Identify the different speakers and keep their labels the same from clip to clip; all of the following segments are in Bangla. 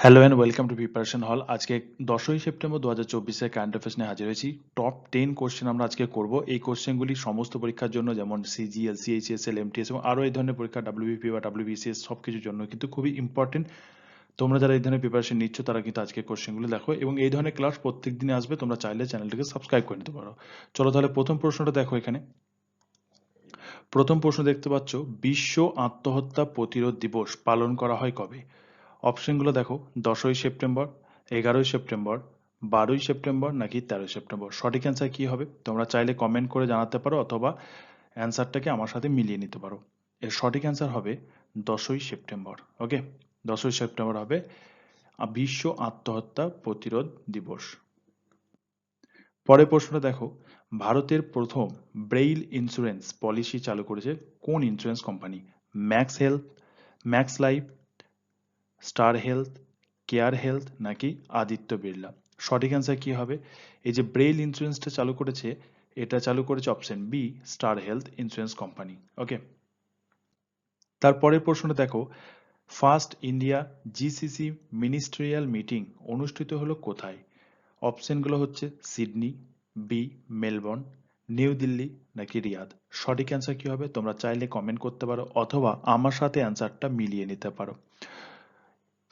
Speaker 1: Hello and welcome to preparation হল। আজকে 10ই সেপ্টেম্বর 2024 এর কারেন্ট অ্যাফেয়ার্স নিয়ে হাজির হয়েছি। টপ 10 কোশ্চেন আমরা আজকে করব। এই কোশ্চেনগুলি সমস্ত পরীক্ষার জন্য, যেমন সিজিএল, সিএইচএসএল, এমটিএস এবং আরও এই ধরনের পরীক্ষা ডাব্লিউবিপি বা ডাব্লিউবিসিএস সব কিছুর জন্য কিন্তু খুবই ইম্পর্টেন্ট। তোমরা যারা এই ধরনের প্রিপারেশন নিচ্ছ তারা কিন্তু আজকে কোশ্চেনগুলো দেখো, এবং এই ধরনের ক্লাস প্রত্যেক দিনে আসবে। তোমরা চাইলে চ্যানেলটিকে সাবস্ক্রাইব করে নিতে পারো। চলো তাহলে প্রথম প্রশ্নটা দেখো। এখানে প্রথম প্রশ্ন দেখতে পাচ্ছ, বিশ্ব আত্মহত্যা প্রতিরোধ দিবস পালন করা হয় কবে? অপশনগুলো দেখো, 10ই সেপ্টেম্বর, 11ই সেপ্টেম্বর, 12ই সেপ্টেম্বর নাকি 13ই সেপ্টেম্বর। সঠিক অ্যান্সার কি হবে তোমরা চাইলে কমেন্ট করে জানাতে পারো, অথবা অ্যান্সারটাকে আমার সাথে মিলিয়ে নিতে পারো। এর সঠিক অ্যান্সার হবে 10ই সেপ্টেম্বর। ওকে, 10ই সেপ্টেম্বর হবে বিশ্ব আত্মহত্যা প্রতিরোধ দিবস। পরের প্রশ্নটা দেখো, ভারতের প্রথম ব্রেইল ইন্স্যুরেন্স পলিসি চালু করেছে কোন insurance company? Max health, max life, star health, care health নাকি আদিত্য বিড়লা। সঠিক অ্যান্সার কি হবে? এই যে ব্রেইল ইন্স্যুরেন্সটা চালু করেছে, এটা চালু করেছে option B, star health insurance company. Okay, তারপরের প্রশ্নটা দেখো, first India GCC ministerial meeting অনুষ্ঠিত হলো কোথায়? অপশনগুলো হচ্ছে Sydney, B Melbourne, New Delhi নাকি রিয়াদ। সঠিক অ্যান্সার কি হবে তোমরা চাইলে কমেন্ট করতে পারো, অথবা আমার সাথে অ্যান্সারটা মিলিয়ে নিতে পারো।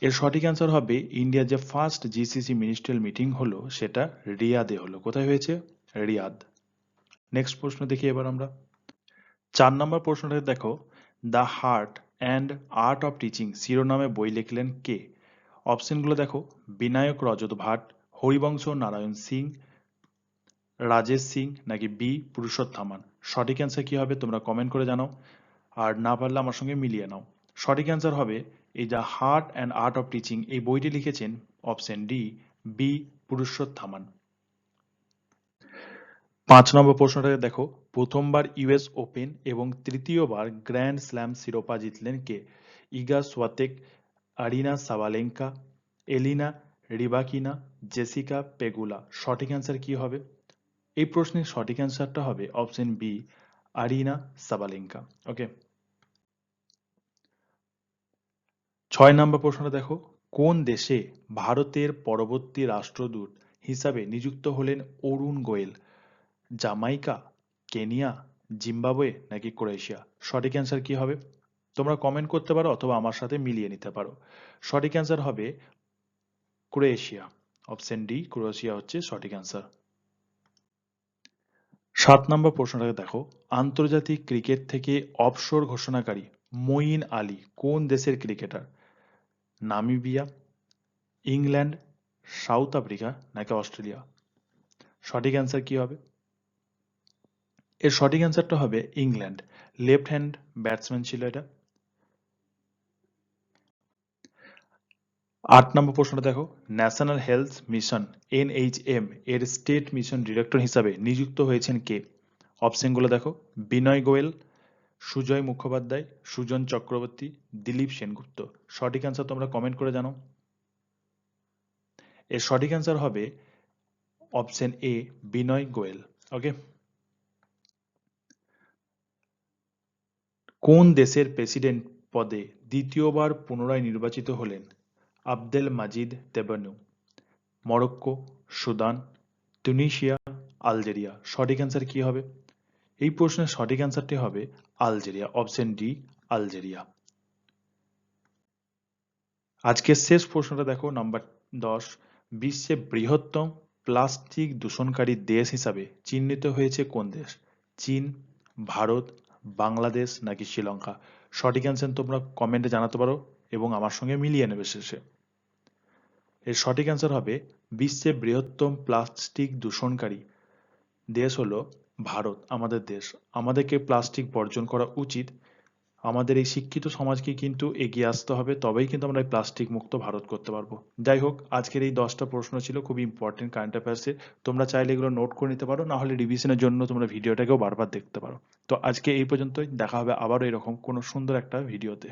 Speaker 1: এর সঠিক অ্যান্সার হবে, ইন্ডিয়ার যে ফার্স্ট জিসিসি মিনিস্ট্রিয়াল মিটিং হলো সেটা রিয়াদে হলো। কোথায় হয়েছে? রিয়াদ। নেক্সট প্রশ্ন দেখি এবার আমরা। 4 নম্বর প্রশ্নটা দেখো, the heart and art of teaching শিরোনামে বই লিখলেন কে? অপশনগুলো দেখো, বিনায়ক রজত ভাট, হরিবংশ নারায়ণ সিং, রাজেশ সিং নাকি বি পুরুষোত্তমান। সঠিক অ্যান্সার কি হবে তোমরা কমেন্ট করে জানাও, আর না পারলে আমার সঙ্গে মিলিয়ে নাও। সঠিক অ্যান্সার হবে, এই the heart and art of teaching এই বইটি লিখেছেন অপশন ডি, বি পুরুষোত্তমান। 5 নম্বর প্রশ্নটাকে দেখো, প্রথমবার ইউএস ওপেন এবং তৃতীয়বার গ্র্যান্ড স্ল্যাম শিরোপা জিতলেন কে? ইগা সোয়াতেক, আরিনা সাবালেঙ্কা, এলিনা রিবাকিনা, জেসিকা পেগুলা। সঠিক অ্যান্সার কি হবে? এই প্রশ্নের সঠিক অ্যান্সারটা হবে অপশন বি, আরিনা সাবালেঙ্কা। ওকে, 6 নম্বর প্রশ্নটা দেখো, কোন দেশে ভারতের পরবর্তী রাষ্ট্রদূত হিসাবে নিযুক্ত হলেন অরুণ গোয়েল? জামাইকা, কেনিয়া, জিম্বাবুয়ে নাকি ক্রোয়েশিয়া। সঠিক অ্যান্সার কি হবে তোমরা কমেন্ট করতে পারো, অথবা আমার সাথে মিলিয়ে নিতে পারো। সঠিক অ্যান্সার হবে ক্রোয়েশিয়া। অপশন ডি, ক্রোয়েশিয়া হচ্ছে সঠিক অ্যান্সার। 7 নম্বর প্রশ্নটাকে দেখো, আন্তর্জাতিক ক্রিকেট থেকে অবসর ঘোষণাকারী মঈন আলী কোন দেশের cricketer? Namibia, England, south Africa নাকি অস্ট্রেলিয়া। সঠিক অ্যান্সার কি হবে? এর সঠিক অ্যান্সারটা হবে ইংল্যান্ড। লেফট হ্যান্ড ব্যাটসম্যান ছিল এটা। 8 নম্বর প্রশ্নটা দেখো, ন্যাশনাল হেলথ মিশন এনএইচএম এর স্টেট মিশন ডিরেক্টর হিসাবে নিযুক্ত হয়েছেন কে? অপশনগুলো দেখো, বিনয় গোয়েল, সুজয় মুখোপাধ্যায়, সুজন চক্রবর্তী, দিলীপ সেনগুপ্ত। সঠিক অ্যান্সার তোমরা কমেন্ট করে জানো। এর সঠিক অ্যান্সার হবে অপশন এ, বিনয় গোয়েল। ওকে, কোন দেশের প্রেসিডেন্ট পদে দ্বিতীয়বার পুনরায় নির্বাচিত হলেন Abdel Majid Tebboune? Morocco, Sudan, Tunisia, Algeria. সঠিক অ্যান্সার কি হবে? এই প্রশ্নের সঠিক অ্যান্সারটি হবে আলজেরিয়া। Option D, Algeria. আজকের শেষ প্রশ্নটা দেখো, নাম্বার 10, বিশ্বের বৃহত্তম প্লাস্টিক দূষণকারী দেশ হিসাবে চিহ্নিত হয়েছে কোন দেশ? চীন, ভারত, বাংলাদেশ নাকি শ্রীলঙ্কা। সঠিক অ্যান্সার তোমরা কমেন্টে জানাতে পারো, এবং আমার সঙ্গে মিলিয়ে নেবে শেষে। এর সঠিক অ্যান্সার হবে, বিশ্বের বৃহত্তম প্লাস্টিক দূষণকারী দেশ হলো ভারত, আমাদের দেশ। আমাদেরকে প্লাস্টিক বর্জন করা উচিত। আমাদের এই শিক্ষিত সমাজকে কিন্তু এগিয়ে আসতে হবে, তবেই কিন্তু আমরা এই প্লাস্টিক মুক্ত ভারত করতে পারবো। যাই হোক, আজকের এই 10টা প্রশ্ন ছিল খুবই ইম্পর্টেন্ট কারেন্ট অ্যাফেয়ার্সে। তোমরা চাইলে এগুলো নোট করে নিতে পারো, না হলে রিভিশনের জন্য তোমরা ভিডিওটাকেও বারবার দেখতে পারো। তো আজকে এই পর্যন্তই, দেখা হবে আবারও এরকম কোনো সুন্দর একটা ভিডিওতে।